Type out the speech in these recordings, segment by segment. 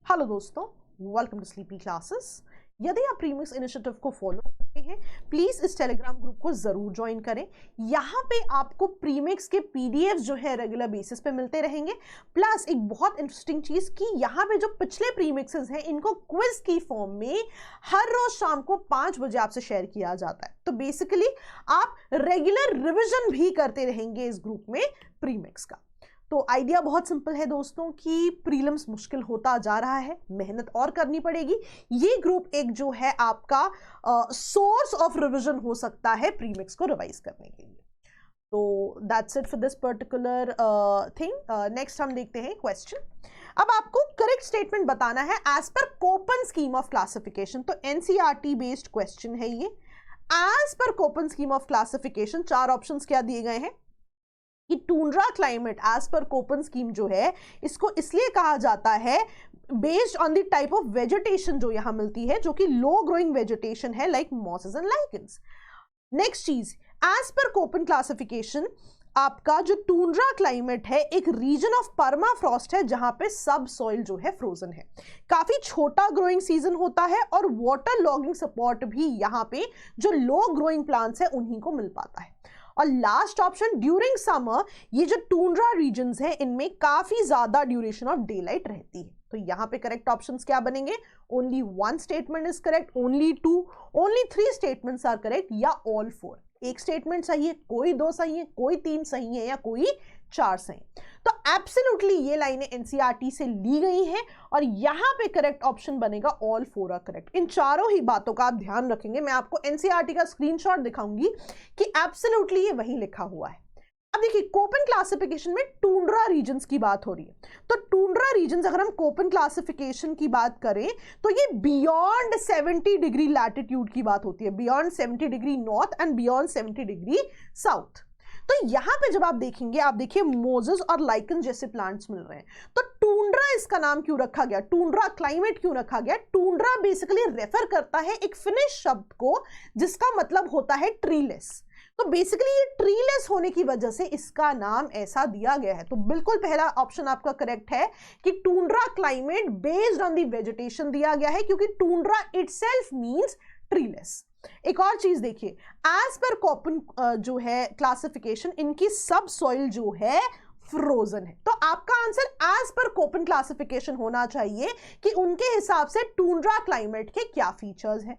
Hello दोस्तों, welcome to sleepy classes. यदि आप प्रीमिक्स इनिशिएटिव को फॉलो करते हैं, प्लीज इस टेलीग्राम ग्रुप को जरूर ज्वाइन करें। यहाँ पे आपको प्रीमिक्स के पीडीएफ जो है रेगुलर बेसिस पे मिलते रहेंगे। प्लस एक बहुत इंटरेस्टिंग चीज कि यहाँ पे जो पिछले प्रीमिक्सेस हैं इनको क्विज की फॉर्म में हर रोज शाम को 5 बजे आपसे शेयर किया जाता है। तो बेसिकली आप रेगुलर रिविजन भी करते रहेंगे इस ग्रुप में प्रीमिक्स का। तो आइडिया बहुत सिंपल है दोस्तों कि प्रीलिम्स मुश्किल होता जा रहा है, मेहनत और करनी पड़ेगी। ये ग्रुप एक जो है आपका सोर्स ऑफ रिवीजन हो सकता है प्रीमिक्स को रिवाइज करने के लिए। तो that's it for this particular thing. Next हम देखते हैं क्वेश्चन। अब आपको करेक्ट स्टेटमेंट बताना है as per Koppen scheme of classification. तो एनसीईआरटी बेस्ड क्वेश्चन है ये। As per Koppen scheme of classification 4 options क्या दिए गए हैं कि tundra climate as per Koppen scheme जो है इसको इसलिए कहा जाता है based on the type of vegetation जो यहां मिलती है, जो कि लो ग्रोइंग वेजिटेशन है like mosses and lichens. Next चीज, एज पर कोपन क्लासिफिकेशन आपका जो टूंड्रा क्लाइमेट है एक रीजन ऑफ परमाफ्रॉस्ट है जहां पे सब सॉइल जो है फ्रोजन है। काफी छोटा ग्रोइंग सीजन होता है और वाटर लॉगिंग सपोर्ट भी यहाँ पे जो लो ग्रोइंग प्लांट्स है उन्हीं को मिल पाता है। और लास्ट ऑप्शन, ड्यूरिंग समर ये जो टूंड्रा रीजन्स है इनमें काफी ज्यादा ड्यूरेशन ऑफ डे लाइट रहती है। तो यहाँ पे करेक्ट ऑप्शंस क्या बनेंगे? Only 1 statement is correct, only 2, only 3 statements are correct या ऑल 4। एक स्टेटमेंट सही है, कोई 2 सही है, कोई 3 सही है या कोई 4 सही। तो एब्सोल्युटली ये लाइनें एनसीईआरटी से ली गई हैं और यहां पे करेक्ट ऑप्शन बनेगा ऑल 4 आर करेक्ट। इन चारों ही बातों का आप ध्यान रखेंगे। मैं आपको एनसीईआरटी का स्क्रीनशॉट दिखाऊंगी कि एब्सोल्युटली ये वही लिखा हुआ है। अब देखिए, कोपन क्लासिफिकेशन में टूंड्रा रीजन्स की बात हो रही है। तो टूंड्रा रीजन्स अगर हम कोपन क्लासिफिकेशन की बात करें तो ये बियॉन्ड 70 डिग्री लैटिट्यूड की बात होती है, beyond 70 degree north and beyond 70 degree south. तो यहां पे जब आप देखेंगे, आप देखिए मोजेस और लाइकन जैसे प्लांट्स मिल रहे हैं। तो टूंड्रा इसका नाम क्यों रखा गया, टूंड्रा क्लाइमेट क्यों रखा गया? टूंड्रा बेसिकली रेफर करता है एक फिनिश शब्द को जिसका मतलब होता है ट्रीलेस। तो बेसिकली ये ट्रीलेस होने की वजह से इसका नाम ऐसा दिया गया है। तो बिल्कुल पहला ऑप्शन आपका करेक्ट है कि tundra climate based on the vegetation दिया गया है, क्योंकि टूंड्रा इटसेल्फ मींस ट्रीलेस। एक और चीज देखिए, एज पर कोपन जो है क्लासिफिकेशन इनकी सब सॉइल जो है फ्रोजन है। तो आपका answer as per Koppen classification होना चाहिए कि उनके हिसाब से टूंड्रा क्लाइमेट के क्या फीचर्स हैं।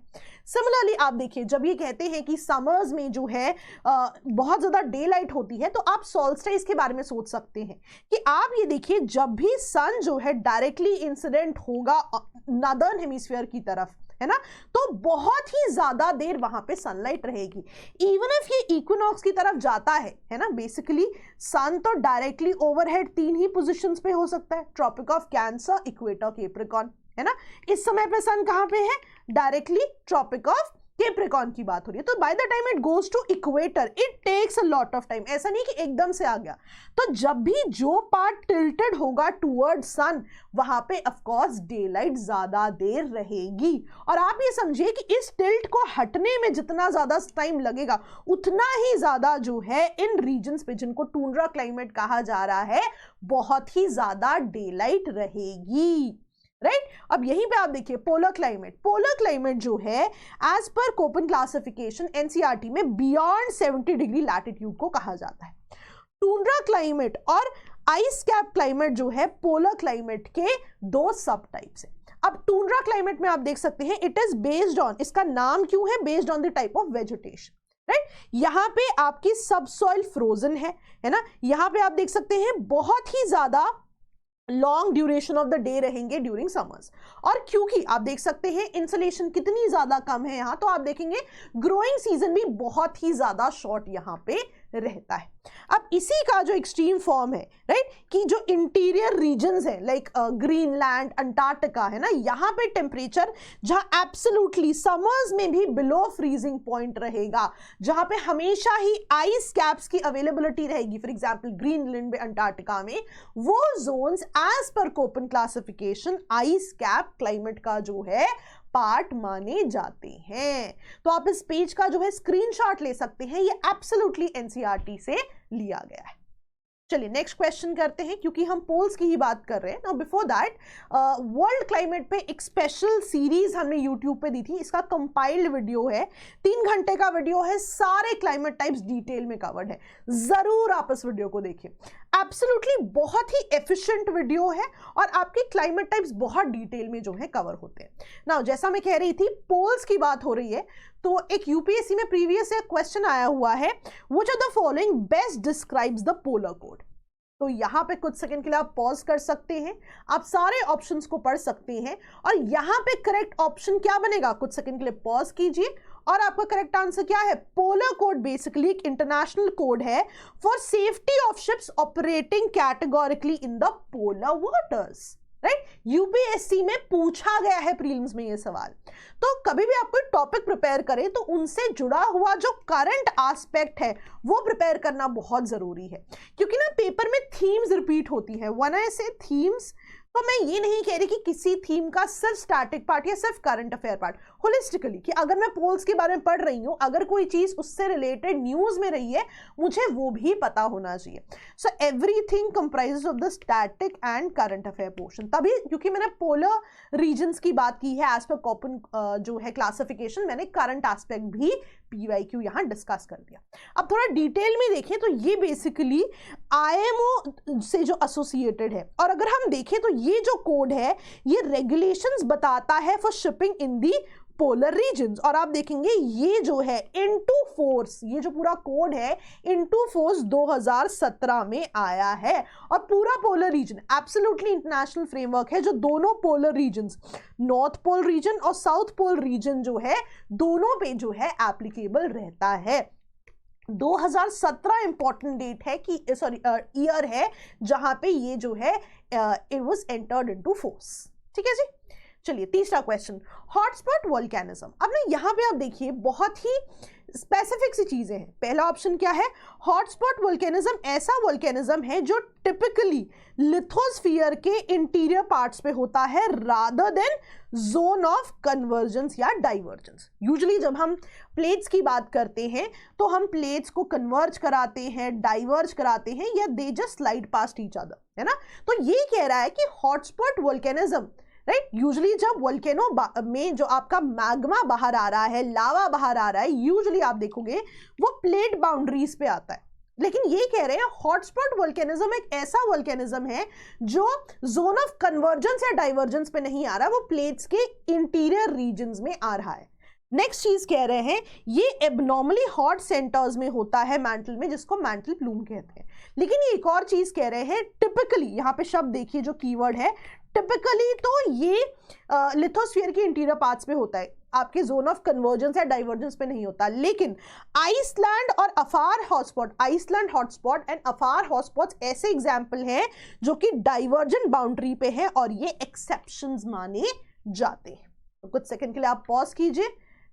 सिमिलरली आप देखिए, जब ये कहते हैं कि समर्स में जो है बहुत ज्यादा डे लाइट होती है, तो आप सॉल्स्टिस के बारे में सोच सकते हैं कि आप ये देखिए, जब भी सन जो है डायरेक्टली इंसिडेंट होगा नॉर्दर्न हेमिस्फीयर की तरफ, है ना, तो बहुत ही ज्यादा देर वहां पे सनलाइट रहेगी। इवन इफ ये इक्विनॉक्स की तरफ जाता है ना, बेसिकली सन तो डायरेक्टली ओवरहेड 3 ही पोजीशंस पे हो सकता है, Tropic of Cancer, equator, Capricorn, है ना। इस समय पे सन कहां पे है? डायरेक्टली ट्रॉपिक ऑफ कैप्रिकॉर्न की बात हो रही है। तो by the time it goes to equator it takes a lot of time. ऐसा नहीं कि एकदम से आ गया। तो जब भी जो पार्ट टिल्टेड होगा टुवर्ड सन, वहां पे ऑफ कोर्स डे लाइट ज्यादा देर रहेगी। और आप ये समझिए कि इस टिल्ट को हटने में जितना ज्यादा टाइम लगेगा उतना ही ज्यादा जो है इन रीजन्स पे जिनको टूंड्रा क्लाइमेट कहा जा रहा है बहुत ही ज्यादा डे लाइट रहेगी, राइट। अब यहीं पे आप देखिए पोलर क्लाइमेट जो है as per Koppen classification NCERT में बियॉन्ड 70 डिग्री लैटिट्यूड को कहा जाता है। टूंड्रा क्लाइमेट और आइस कैप क्लाइमेट जो है पोलर क्लाइमेट के 2 सब टाइप्स है। अब टूंड्रा क्लाइमेट में आप देख सकते हैं इट इज बेस्ड ऑन, इसका नाम क्यों है? Based on the type of vegetation, right. यहां पे आपकी सब सॉइल फ्रोजन है ना। यहां पे आप देख सकते हैं बहुत ही ज्यादा long duration of the day रहेंगे ड्यूरिंग समर्स। और क्योंकि आप देख सकते हैं इंसुलेशन कितनी ज्यादा कम है यहां, तो आप देखेंगे ग्रोइंग सीजन भी बहुत ही ज्यादा शॉर्ट यहां पे रहता है। अब इसी का जो एक्सट्रीम फॉर्म है, राइट, कि जो इंटीरियर रीजन्स है लाइक ग्रीनलैंड, अंटार्कटिका, है ना, यहां पे टेम्परेचर जहां एब्सोल्युटली समर्स में भी बिलो फ्रीजिंग पॉइंट रहेगा, जहां पे हमेशा ही आइस कैप्स की अवेलेबिलिटी रहेगी, फॉर एग्जांपल ग्रीनलैंड में, अंटार्कटिका में, वो zones as per Koppen classification ice cap climate का जो है पार्ट माने जाते हैं। तो आप इस पेज का जो है स्क्रीनशॉट ले सकते हैं, ये एब्सोल्युटली एनसीईआरटी से लिया गया है। चलिए नेक्स्ट क्वेश्चन करते हैं, क्योंकि हम पोल्स की ही बात कर रहे हैं। Now before that, world climate पे एक स्पेशल सीरीज हमने यूट्यूब पे दी थी, इसका कंपाइल्ड वीडियो है, 3 घंटे का वीडियो है, सारे क्लाइमेट टाइप्स डिटेल में कवर्ड है, जरूर आप इस वीडियो को देखिए। एब्सोल्युटली बहुत ही एफिशिएंट वीडियो है और आपके क्लाइमेट टाइप्स बहुत डिटेल में जो है कवर होते हैं। नाउ जैसा मैं कह रही थी, पोल्स की बात हो रही है, तो एक यूपीएससी में प्रीवियस एक क्वेश्चन आया हुआ है, which are the following best describes the polar code. तो यहां पे कुछ सेकंड के लिए आप पॉज कर सकते हैं, आप सारे ऑप्शंस को पढ़ सकते हैं और यहां पे करेक्ट ऑप्शन क्या बनेगा, कुछ सेकंड के लिए पॉज कीजिए और आपका करेक्ट आंसर क्या है। पोलर कोड बेसिकली एक इंटरनेशनल कोड है for safety of ships operating categorically in the polar waters, right. UPSC में पूछा गया है प्रीलिम्स में ये सवाल। तो कभी भी आप कोई टॉपिक प्रिपेयर करें तो उनसे जुड़ा हुआ जो करंट एस्पेक्ट है वो प्रिपेयर करना बहुत जरूरी है, क्योंकि ना पेपर में थीम्स रिपीट होती है। व्हेन आई से थीम्स, तो मैं ये नहीं कह रही कि किसी थीम का सिर्फ स्टैटिक पार्ट या सिर्फ करंट अफेयर पार्ट, होलिस्टिकली कि अगर मैं पोल्स के बारे में पढ़ रही हूं, अगर कोई चीज उससे रिलेटेड न्यूज में रही है मुझे वो भी पता होना चाहिए। So everything comprises of the static and current affair portion. तभी क्योंकि मैंने पोलर रीजन्स की बात की है एज पर कॉपन जो है क्लासिफिकेशन, मैंने करंट एस्पेक्ट भी पीवाईक्यू यहां डिस्कस कर दिया। अब थोड़ा डिटेल में देखें तो ये बेसिकली आईएमओ से जो एसोसिएटेड है, और अगर हम देखें तो ये जो कोड है ये रेगुलेशंस बताता है for shipping in the polar regions. और आप देखेंगे ये जो है इनटू फोर्स, ये जो पूरा कोड है इनटू फोर्स 2017 में आया है। और पूरा polar region absolutely international framework है, जो दोनों polar regions, north pole region और साउथ पोल रीजन जो है, दोनों पे जो है एप्लीकेबल रहता है। 2017 इंपॉर्टेंट डेट है कि सॉरी ईयर है जहां पे ये जो है it was entered into force. ठीक है जी। चलिए तीसरा क्वेश्चन, हॉटस्पॉट वोल्केनिज्म। अब ना यहाँ पे आप देखिए बहुत ही स्पेसिफिक सी चीजें हैं। पहला ऑप्शन क्या है, हॉटस्पॉट वोल्केनिज्म ऐसा वोल्केनिज्म है जो टिपिकली लिथोस्फीयर के इंटीरियर पार्ट्स पे होता है rather than zone of convergence या डाइवर्जेंस। यूजुअली जब हम प्लेट्स की बात करते हैं तो हम प्लेट्स को कन्वर्ज कराते हैं, डाइवर्ज कराते हैं, या they just slide past each other, है ना। तो ये कह रहा है कि हॉटस्पॉट वोल्केनिज्म, राइट, यूजुअली जब वोल्केनो में जो आपका मैग्मा बाहर आ रहा है, लावा बाहर आ रहा है, यूजुअली आप देखोगे वो प्लेट बाउंड्रीज पे आता है। लेकिन ये कह रहे हैं हॉटस्पॉट वोल्केनिज्म एक ऐसा वोल्केनिज्म है जो जोन ऑफ कन्वर्जेंस या डाइवर्जेंस पे नहीं आ रहा, वो प्लेट्स के इंटीरियर रीजन्स में आ रहा है। नेक्स्ट चीज कह रहे हैं ये एबनॉर्मली हॉट सेंटर्स में होता है मैंटल में, जिसको मैंटल प्लूम कहते हैं। लेकिन ये एक और चीज कह रहे हैं, टिपिकली, यहाँ पे शब्द देखिए जो कीवर्ड है टिपिकली, तो ये लिथोस्फीयर के इंटीरियर पार्ट्स पे होता है, आपके जोन ऑफ कन्वर्जेंस या डाइवर्जेंस पे नहीं होता। लेकिन आइसलैंड और Afar hotspot, Iceland hotspot and Afar hotspots ऐसे एग्जाम्पल हैं जो कि डाइवर्जेंट बाउंड्री पे है और ये एक्सेप्शंस माने जाते हैं। तो कुछ सेकंड के लिए आप पॉज कीजिए।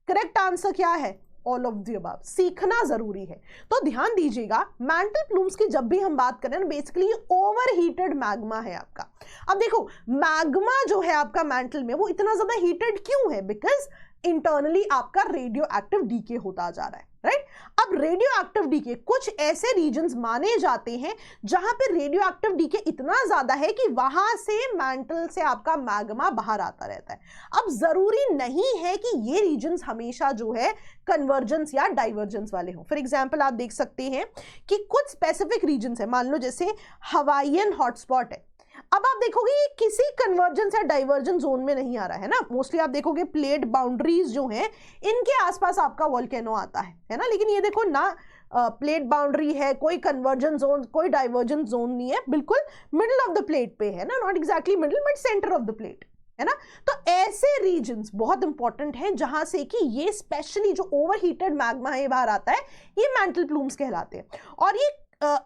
करेक्ट आंसर क्या है, ऑल ऑफ द अबव। सीखना जरूरी है। तो ध्यान दीजिएगा, मैंटल प्लूम्स की जब भी हम बात करें ना, बेसिकली ओवर हीटेड मैग्मा है आपका। अब देखो मैग्मा जो है आपका मैंटल में वो इतना ज्यादा हीटेड क्यों है, बिकॉज इंटरनली आपका रेडियो एक्टिव डीके होता जा रहा है, राइट। अब रेडियो एक्टिव डीके कुछ ऐसे रीजन्स माने जाते हैं जहां पे रेडियो एक्टिव डीके इतना ज्यादा है कि वहां से मैंटल से आपका मैग्मा बाहर आता रहता है। अब जरूरी नहीं है कि ये रीजन्स हमेशा जो है कन्वर्जेंस या डाइवर्जेंस वाले हों। फॉर एग्जाम्पल आप देख सकते हैं कि कुछ स्पेसिफिक रीजन्स है, मान लो जैसे हवाईयन हॉटस्पॉट है। अब आप देखोगे ये किसी कन्वर्जेंस या डाइवर्जेंस जोन में नहीं आ रहा है ना, मोस्टली आप देखोगे प्लेट बाउंड्रीज जो हैं इनके आसपास आपका वोल्केनो आता है ना। लेकिन ये देखो ना, प्लेट बाउंड्री है, कोई कन्वर्जेंस जोन कोई डाइवर्जेंस जोन नहीं है, बिल्कुल मिडिल ऑफ द प्लेट पे है ना, not exactly middle but centre of the plate, है ना। तो ऐसे रीजन्स बहुत इंपॉर्टेंट हैं जहां से कि ये स्पेशली जो ओवरहीटेड मैग्मा है बाहर आता है, ये मैंटल प्लूम्स कहलाते हैं। और ये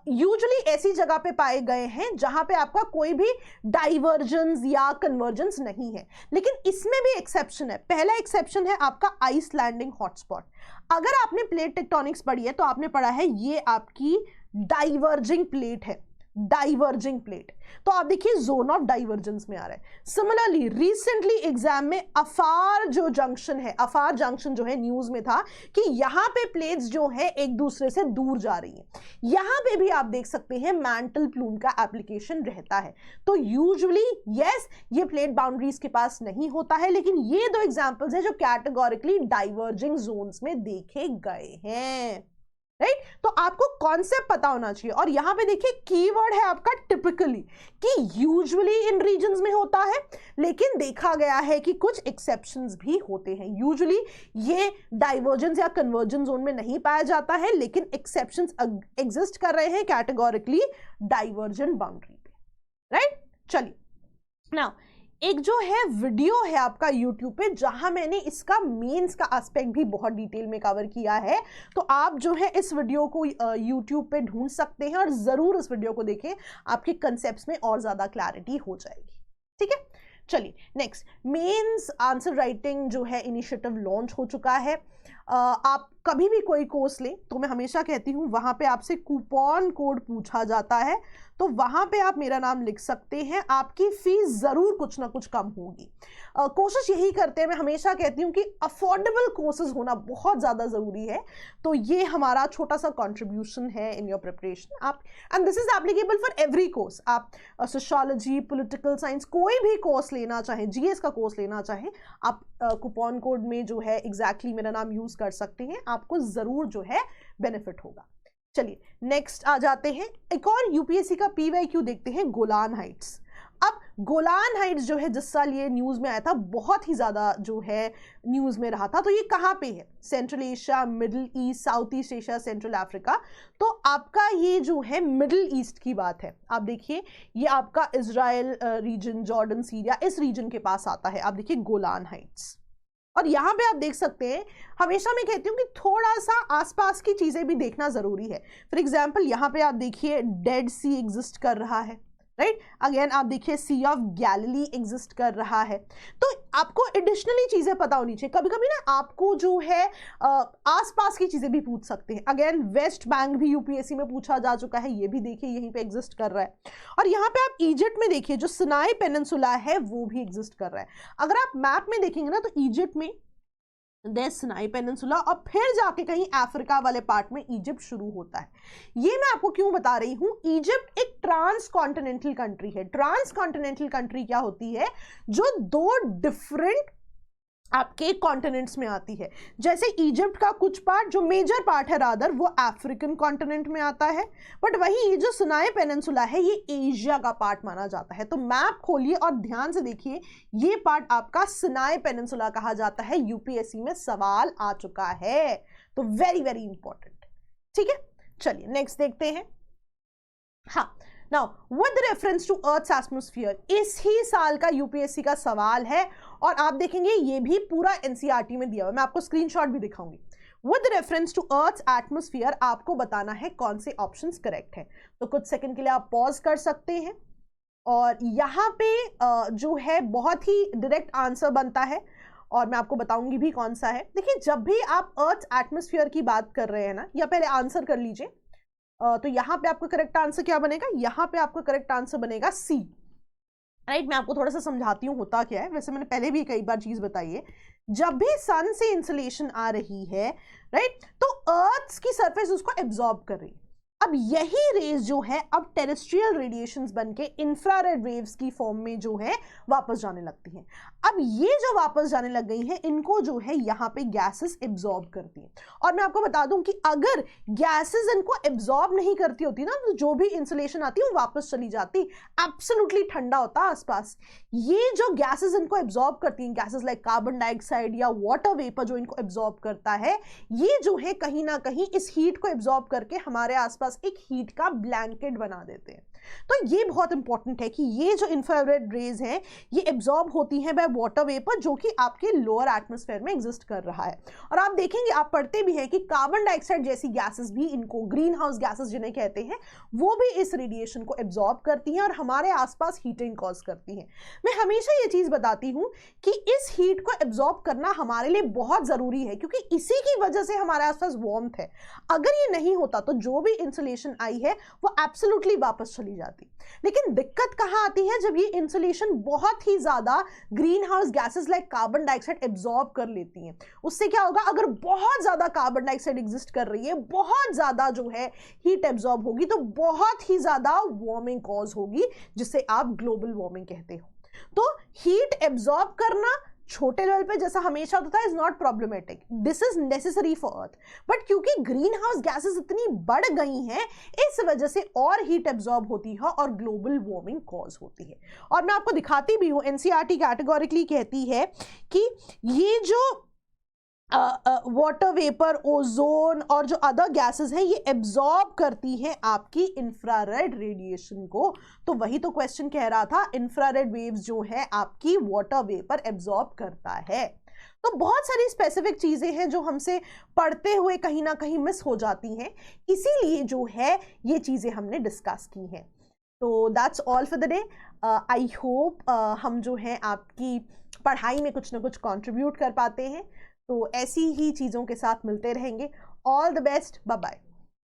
यूजुअली ऐसी जगह पे पाए गए हैं जहां पे आपका कोई भी डाइवर्जेंस या कन्वर्जेंस नहीं है। लेकिन इसमें भी एक्सेप्शन है। पहला एक्सेप्शन है आपका आइसलैंडिंग हॉटस्पॉट। अगर आपने प्लेट टेक्टोनिक्स पढ़ी है तो आपने पढ़ा है ये आपकी डाइवर्जिंग प्लेट है, डाइवर्जिंग प्लेट, तो आप देखिए जोन ऑफ डाइवर्जेंस में आ रहा है। सिमिलरली रिसेंटली एग्जाम में अफार जो जंक्शन है, अफार जंक्शन जो है न्यूज में था कि यहां पे प्लेट्स जो है एक दूसरे से दूर जा रही है, यहां पे भी आप देख सकते हैं मैंटल प्लूम का एप्लीकेशन रहता है। तो यूजुअली यस, ये प्लेट बाउंड्रीज के पास नहीं होता है, लेकिन ये दो एग्जांपल्स हैं जो कैटेगोरिकली डाइवर्जिंग जोन्स में देखे गए हैं, राइट? तो आपको कॉन्सेप्ट पता होना चाहिए। और यहां पे देखिए कीवर्ड है आपका टिपिकली, कि यूजुअली इन रीजन्स में होता है, लेकिन देखा गया है कि कुछ एक्सेप्शंस भी होते हैं। यूजुअली ये डाइवर्जेंस या कन्वर्जन जोन में नहीं पाया जाता है, लेकिन एक्सेप्शंस एग्जिस्ट कर रहे हैं कैटेगोरिकली डाइवर्जेंट बाउंड्री पे, राइट? चलिए नाउ एक जो है वीडियो है आपका YouTube पे, जहां मैंने इसका मेंस का एस्पेक्ट भी बहुत डिटेल में कवर किया है, तो आप जो है इस वीडियो को YouTube पे ढूंढ सकते हैं और जरूर इस वीडियो को देखें, आपके कंसेप्ट्स में और ज्यादा क्लैरिटी हो जाएगी, ठीक है? चलिए नेक्स्ट, मेंस आंसर राइटिंग जो है इनिशिएटिव लॉन्च हो चुका है। आप कभी भी कोई कोर्स लें तो मैं हमेशा कहती हूँ वहां पे आपसे कूपन कोड पूछा जाता है, तो वहां पे आप मेरा नाम लिख सकते हैं, आपकी फीस जरूर कुछ ना कुछ कम होगी। कोशिश यही करते हैं, मैं हमेशा कहती हूँ कि अफोर्डेबल कोर्सेज होना बहुत ज़्यादा ज़रूरी है, तो ये हमारा छोटा सा कंट्रीब्यूशन है इन योर प्रिपरेशन। आप and this is applicable for every course, आप सोशियोलॉजी, पॉलिटिकल साइंस, कोई भी कोर्स लेना चाहें, जीएस का कोर्स लेना चाहें, आप कूपन कोड में जो है एग्जैक्टली मेरा नाम यूज कर सकते हैं, आपको ज़रूर जो है बेनिफिट होगा। चलिए नेक्स्ट आ जाते हैं, एक और यूपीएससी का पीवाईक्यू देखते हैं, गोलान हाइट्स। अब गोलान हाइट्स जो है जिस साल ये न्यूज में आया था, बहुत ही ज्यादा जो है न्यूज में रहा था, तो ये कहाँ पे है? Central Asia, middle east, south east Asia, central Africa. तो आपका ये जो है मिडिल ईस्ट की बात है। आप देखिए ये आपका इजराइल रीजन, जॉर्डन, सीरिया, इस रीजन के पास आता है। आप देखिए गोलान हाइट्स, और यहाँ पे आप देख सकते हैं, हमेशा मैं कहती हूँ कि थोड़ा सा आसपास की चीजें भी देखना जरूरी है। फॉर एग्जाम्पल यहाँ पे आप देखिए डेड सी एग्जिस्ट कर रहा है, राइट? अगेन आप देखिए सी ऑफ गैलिली एग्जिस्ट कर रहा है, तो आपको एडिशनली चीजें पता होनी चाहिए। कभी कभी ना आपको जो है आसपास की चीजें भी पूछ सकते हैं। अगेन वेस्ट बैंक भी यूपीएससी में पूछा जा चुका है, ये भी देखिए यहीं पे एग्जिस्ट कर रहा है। और यहाँ पे आप इजिप्ट में देखिए जो सिनाई पेनिनसुला है वो भी एग्जिस्ट कर रहा है। अगर आप मैप में देखेंगे ना तो इजिप्ट में सिनाई पेनिनसुला, और फिर जाके कहीं अफ्रीका वाले पार्ट में इजिप्ट शुरू होता है। ये मैं आपको क्यों बता रही हूं, इजिप्ट एक ट्रांस कॉन्टिनेंटल कंट्री है। ट्रांस कॉन्टिनेंटल कंट्री क्या होती है? जो दो डिफरेंट आपके कॉन्टिनेंट्स में आती है। जैसे इजिप्ट का कुछ पार्ट, जो मेजर पार्ट है रादर, वो अफ्रीकन कॉन्टिनेंट में आता है, बट वही ये जो सिनाई पेनिनसुला है ये एशिया का पार्ट माना जाता है। तो मैप खोलिए और ध्यान से देखिए, ये पार्ट आपका सिनाई पेनिनसुला कहा जाता है। यूपीएससी में सवाल आ चुका है, तो वेरी वेरी इंपॉर्टेंट, ठीक है? चलिए नेक्स्ट देखते हैं। हाँ, now with reference to earth's atmosphere, इस ही साल का यूपीएससी का सवाल है, और आप देखेंगे ये भी पूरा एनसीईआरटी में दिया हुआ है। मैं आपको स्क्रीनशॉट भी दिखाऊंगी। With reference to earth's atmosphere आपको बताना है कौन से ऑप्शंस करेक्ट है। तो कुछ सेकंड के लिए आप पॉज कर सकते हैं, और यहाँ पे जो है बहुत ही डायरेक्ट आंसर बनता है, और मैं आपको बताऊंगी भी कौन सा है। देखिए जब भी आप अर्थ एटमॉस्फेयर की बात कर रहे हैं ना, या पहले आंसर कर लीजिए, तो यहाँ पे आपका करेक्ट आंसर क्या बनेगा? यहाँ पे आपका करेक्ट आंसर बनेगा सी, राइट? मैं आपको थोड़ा सा समझाती हूँ होता क्या है। वैसे मैंने पहले भी कई बार चीज बताई है। जब भी सन से इंसुलेशन आ रही है, राइट, तो अर्थ की सरफेस उसको एब्जॉर्ब कर रही है। अब यही रेज जो है अब टेरेस्ट्रियल रेडिएशंस बनके इंफ्रारेड वेव्स की फॉर्म में जो है वापस जाने लगती हैं। अब ये जो वापस जाने लग गई हैं, इनको जो है यहाँ पे गैसेस एब्जॉर्ब करती हैं। और मैं आपको बता दूं कि अगर गैसेस इनको एब्जॉर्ब नहीं करती होती ना, तो जो भी इंसुलेशन आती है वो वापस चली जाती, एब्सोल्युटली ठंडा होता आसपास। ये जो गैसेस इनको एब्जॉर्ब करती हैं, गैसेस लाइक कार्बन डाइऑक्साइड या वाटर वेपर जो इनको एब्जॉर्ब करता है, ये जो है कहीं ना कहीं इस हीट को एब्जॉर्ब करके हमारे आसपास एक हीट का ब्लैंकेट बना देते हैं। तो ये बहुत इंपॉर्टेंट है कि ये जो इंफ्रारेड रेज हैं ये एब्जॉर्ब होती हैं बाय वाटर वेपर, जो कि आपके लोअर एटमॉस्फेयर में एग्जिस्ट कर रहा है। और आप देखेंगे, आप पढ़ते भी हैं कि कार्बन डाइऑक्साइड जैसी गैसेस भी, इनको ग्रीन हाउस गैसेस जिन्हें कहते हैं, वो भी इस रेडिएशन को एब्जॉर्ब करती हैं और हमारे आसपास हीटिंग कॉज करती हैं। मैं हमेशा ये चीज बताती हूं कि इस हीट को एब्जॉर्ब करना हमारे लिए बहुत जरूरी है, क्योंकि इसी की वजह से हमारे आसपास वार्मथ है। अगर ये नहीं होता तो जो भी इंसुलेशन आई है वो एब्सोल्युटली वापस चली जाती। लेकिन दिक्कत कहाँ आती है, जब ये इंसुलेशन बहुत ही ज्यादा green house gases like carbon dioxide absorb कर लेती हैं। उससे क्या होगा, अगर बहुत ज्यादा कार्बन डाइऑक्साइड एग्जिस्ट कर रही है, बहुत ज्यादा जो है हीट एब्जॉर्ब होगी, तो बहुत ही ज्यादा वार्मिंग कॉज होगी, जिसे आप ग्लोबल वार्मिंग कहते हो। तो हीट एब्जॉर्ब करना छोटे लेवल पे जैसा हमेशा होता है is not problematic, this is necessary for earth, but क्योंकि ग्रीन हाउस गैसेस इतनी बढ़ गई हैं, इस वजह से और हीट एब्जॉर्ब होती है और ग्लोबल वार्मिंग कॉज होती है। और मैं आपको दिखाती भी हूं, एनसीईआरटी कैटेगोरिकली कहती है कि ये जो वाटर वेपर, ओजोन और जो अदर गैसेस हैं, ये एब्जॉर्ब करती हैं आपकी इंफ्रारेड रेडिएशन को। तो वही तो क्वेश्चन कह रहा था, इंफ्रारेड वेव्स जो है आपकी वाटर वेपर एब्जॉर्ब करता है। तो बहुत सारी स्पेसिफिक चीजें हैं जो हमसे पढ़ते हुए कहीं ना कहीं मिस हो जाती हैं, इसीलिए जो है ये चीजें हमने डिस्कस की हैं। तो that's all for the day. I hope हम जो है आपकी पढ़ाई में कुछ ना कुछ कंट्रीब्यूट कर पाते हैं। तो ऐसी ही चीज़ों के साथ मिलते रहेंगे। All the best, bye bye.